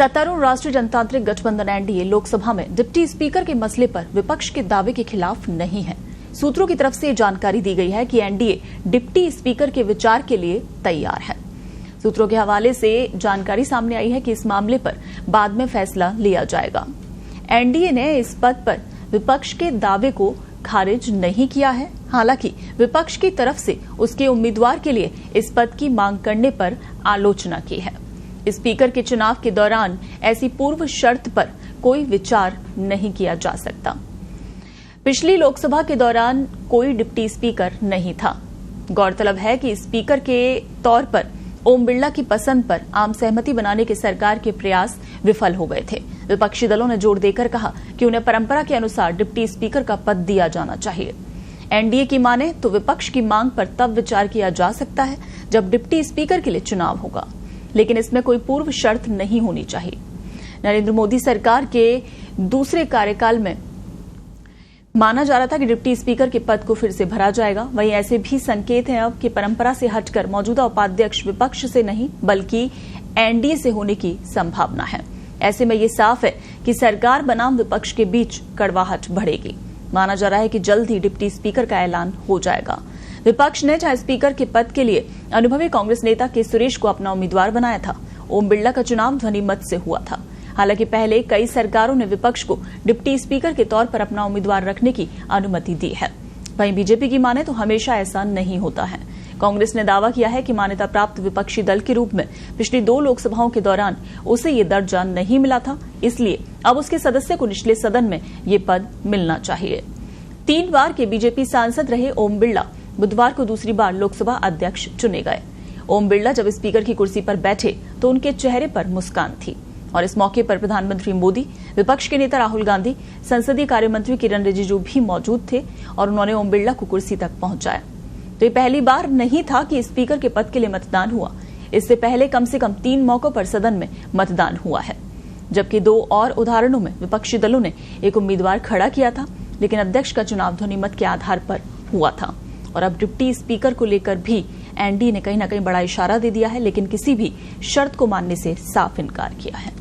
सत्तारूढ़ राष्ट्रीय जनतांत्रिक गठबंधन एनडीए लोकसभा में डिप्टी स्पीकर के मसले पर विपक्ष के दावे के खिलाफ नहीं है। सूत्रों की तरफ से जानकारी दी गई है कि एनडीए डिप्टी स्पीकर के विचार के लिए तैयार है। सूत्रों के हवाले से जानकारी सामने आई है कि इस मामले पर बाद में फैसला लिया जाएगा। एनडीए ने इस पद पर विपक्ष के दावे को खारिज नहीं किया है। हालांकि विपक्ष की तरफ से उसके उम्मीदवार के लिए इस पद की मांग करने पर आलोचना की है। स्पीकर के चुनाव के दौरान ऐसी पूर्व शर्त पर कोई विचार नहीं किया जा सकता। पिछली लोकसभा के दौरान कोई डिप्टी स्पीकर नहीं था। गौरतलब है कि स्पीकर के तौर पर ओम बिरला की पसंद पर आम सहमति बनाने के सरकार के प्रयास विफल हो गए थे। विपक्षी दलों ने जोर देकर कहा कि उन्हें परंपरा के अनुसार डिप्टी स्पीकर का पद दिया जाना चाहिए। एनडीए की माने तो विपक्ष की मांग पर तब विचार किया जा सकता है जब डिप्टी स्पीकर के लिए चुनाव होगा, लेकिन इसमें कोई पूर्व शर्त नहीं होनी चाहिए। नरेंद्र मोदी सरकार के दूसरे कार्यकाल में माना जा रहा था कि डिप्टी स्पीकर के पद को फिर से भरा जाएगा। वहीं ऐसे भी संकेत हैं अब कि परंपरा से हटकर मौजूदा उपाध्यक्ष विपक्ष से नहीं बल्कि एनडीए से होने की संभावना है। ऐसे में ये साफ है कि सरकार बनाम विपक्ष के बीच कड़वाहट बढ़ेगी। माना जा रहा है कि जल्द ही डिप्टी स्पीकर का ऐलान हो जाएगा। विपक्ष ने जहां स्पीकर के पद के लिए अनुभवी कांग्रेस नेता के सुरेश को अपना उम्मीदवार बनाया था, ओम बिरला का चुनाव ध्वनि मत से हुआ था। हालांकि पहले कई सरकारों ने विपक्ष को डिप्टी स्पीकर के तौर पर अपना उम्मीदवार रखने की अनुमति दी है। वहीं बीजेपी की माने तो हमेशा ऐसा नहीं होता है। कांग्रेस ने दावा किया है कि मान्यता प्राप्त विपक्षी दल के रूप में पिछली 2 लोकसभाओं के दौरान उसे ये दर्जा नहीं मिला था, इसलिए अब उसके सदस्य को निचले सदन में ये पद मिलना चाहिए। 3 बार के बीजेपी सांसद रहे ओम बिरला बुधवार को दूसरी बार लोकसभा अध्यक्ष चुने गए। ओम बिरला जब स्पीकर की कुर्सी पर बैठे तो उनके चेहरे पर मुस्कान थी और इस मौके पर प्रधानमंत्री मोदी, विपक्ष के नेता राहुल गांधी, संसदीय कार्य मंत्री किरण रिजिजू भी मौजूद थे और उन्होंने ओम बिरला को कुर्सी तक पहुंचाया। तो ये पहली बार नहीं था कि स्पीकर के पद के लिए मतदान हुआ। इससे पहले कम से कम 3 मौकों पर सदन में मतदान हुआ है, जबकि 2 और उदाहरणों में विपक्षी दलों ने एक उम्मीदवार खड़ा किया था, लेकिन अध्यक्ष का चुनाव ध्वनि मत के आधार पर हुआ था। और अब डिप्टी स्पीकर को लेकर भी एनडीए ने कहीं न कहीं बड़ा इशारा दे दिया है, लेकिन किसी भी शर्त को मानने से साफ इनकार किया है।